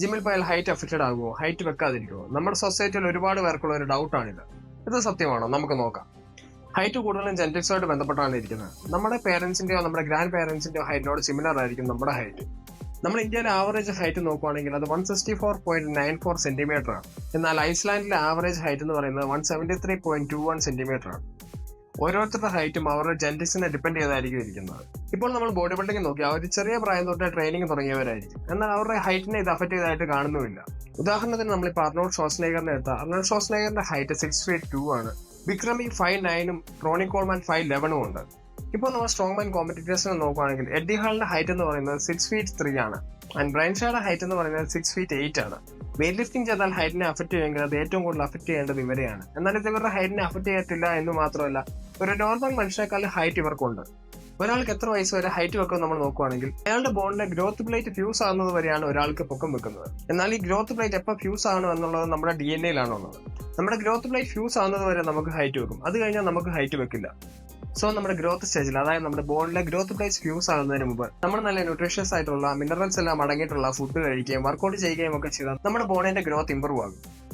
ജിമ്മിൽ പോയാൽ height affected ആകുമോ, ഹൈറ്റ് വെക്കാതിരിക്കുമോ? നമ്മുടെ സൊസൈറ്റിയിൽ ഒരുപാട് പേർക്കുള്ള ഒരു ഡൗട്ടാണിത്. ഇത് സത്യമാണോ? നമുക്ക് നോക്കാം. ഹൈറ്റ് കൂടുതലും ജെനറ്റിക്സുമായിട്ട് ബന്ധപ്പെട്ടാണ് ഇരിക്കുന്നത്. നമ്മുടെ പേരൻസിന്റെയോ നമ്മുടെ ഗ്രാൻഡ് പേരൻസിന്റെയോ ഹൈറ്റിനോട് സിമിലർ ആയിരിക്കും നമ്മുടെ ഹൈറ്റ്. നമ്മൾ ഇന്ത്യയിലെ ആവറേജ് ഹൈറ്റ് നോക്കുവാണെങ്കിൽ അത് 164.94 സെന്റിമീറ്റർ ആണ്. എന്നാൽ ഐസ്ലാൻഡിലെ ആവറേജ് ഹൈറ്റ് എന്ന് പറയുന്നത് 173.21 സെന്റിമീറ്റർ ആണ്. ഓരോരുത്തരുടെ ഹൈറ്റും അവരുടെ ജെനറ്റിക്സിനെ ഡിപ്പെൻഡ് ചെയ്തായിരിക്കും ഇരിക്കുന്നത്. ഇപ്പോൾ നമ്മൾ ബോഡി ബിൽഡിംഗ് നോക്കി അവർ ചെറിയ പ്രായം തൊട്ട് ട്രെയിനിങ് തുടങ്ങിയവരായിരിക്കും. എന്നാൽ അവരുടെ ഹൈറ്റിനെ ഇത് അഫക്റ്റ് ചെയ്തതായിട്ട് കാണുന്നുമില്ല. ഉദാഹരണത്തിന് നമ്മളിപ്പോൾ അർണോൾഡ് ഷ്വാർസ്നെഗറിനെ എടുത്താൽ അർണോൾഡ് ഷ്വാർസ്നെഗറിന്റെ ഹൈറ്റ് 6'2" ആണ്. വിക്രമി 5'9" റോണി കോൾമാൻ 5'11" ഉണ്ട്. ഇപ്പോൾ നമ്മൾ സ്ട്രോങ് മാൻ കോമ്പറ്റീറ്റേഴ്സിനെ നോക്കുകയാണെങ്കിൽ എഡ്ഡി ഹാളിന്റെ ഹൈറ്റ് എന്ന് പറയുന്നത് 6'3" ആണ്. ആൻഡ് ബ്രൈൻ ഷായുടെ ഹൈറ്റ് എന്ന് പറയുന്നത് 6'8" ആണ്. വെയിറ്റ് ലിഫ്റ്റിംഗ് ചെയ്താൽ ഹൈറ്റിനെ അഫക്റ്റ് ചെയ്യുമെങ്കിൽ അത് ഏറ്റവും കൂടുതൽ അഫക്റ്റ് ചെയ്യേണ്ടത് ഇവരെയാണ്. എന്നാൽ ഇത് ഇവരുടെ ഹൈറ്റിനെ അഫക്റ്റ് ചെയ്യത്തില്ല എന്ന് മാത്രമല്ല, ഒരു നോർമൽ മനുഷ്യരെക്കാളും ഹൈറ്റ് ഇവർക്കുണ്ട്. ഒരാൾക്ക് എത്ര വയസ്സ് വരെ ഹൈറ്റ് വെക്കും നമ്മൾ നോക്കുകയാണെങ്കിൽ അയാളുടെ ബോണിലെ ഗ്രോത്ത് പ്ലേറ്റ് ഫ്യൂസ് ആകുന്നത് വരെയാണ് ഒരാൾക്ക് പൊക്കം വെക്കുന്നത്. എന്നാൽ ഈ ഗ്രോത്ത് പ്ലേറ്റ് എപ്പോൾ ഫ്യൂസ് ആണ് എന്നുള്ളത് നമ്മുടെ DNA യിലാണുള്ളത്. നമ്മുടെ ഗ്രോത്ത് പ്ലേറ്റ് ഫ്യൂസ് ആകുന്നത് വരെ നമുക്ക് ഹൈറ്റ് വെക്കും, അത് കഴിഞ്ഞാൽ നമുക്ക് ഹൈറ്റ് വെക്കില്ല. സോ നമ്മുടെ ഗ്രോത്ത് സ്റ്റേജിൽ, അതായത് നമ്മുടെ ബോണിലെ ഗ്രോത്ത് പ്ലേറ്റ് ഫ്യൂസ് ആകുന്നതിന് മുമ്പ് നമ്മൾ നല്ല ന്യൂട്രീഷ്യസ് ആയിട്ടുള്ള മിനറൽസ് എല്ലാം അടങ്ങിയിട്ടുള്ള ഫുഡ് കഴിക്കുകയും വർക്കൗട്ട് ചെയ്യുകയും ഒക്കെ ചെയ്താൽ നമ്മുടെ ബോണിന്റെ ഗ്രോത്ത് ഇമ്പ്രൂവ് ആകും.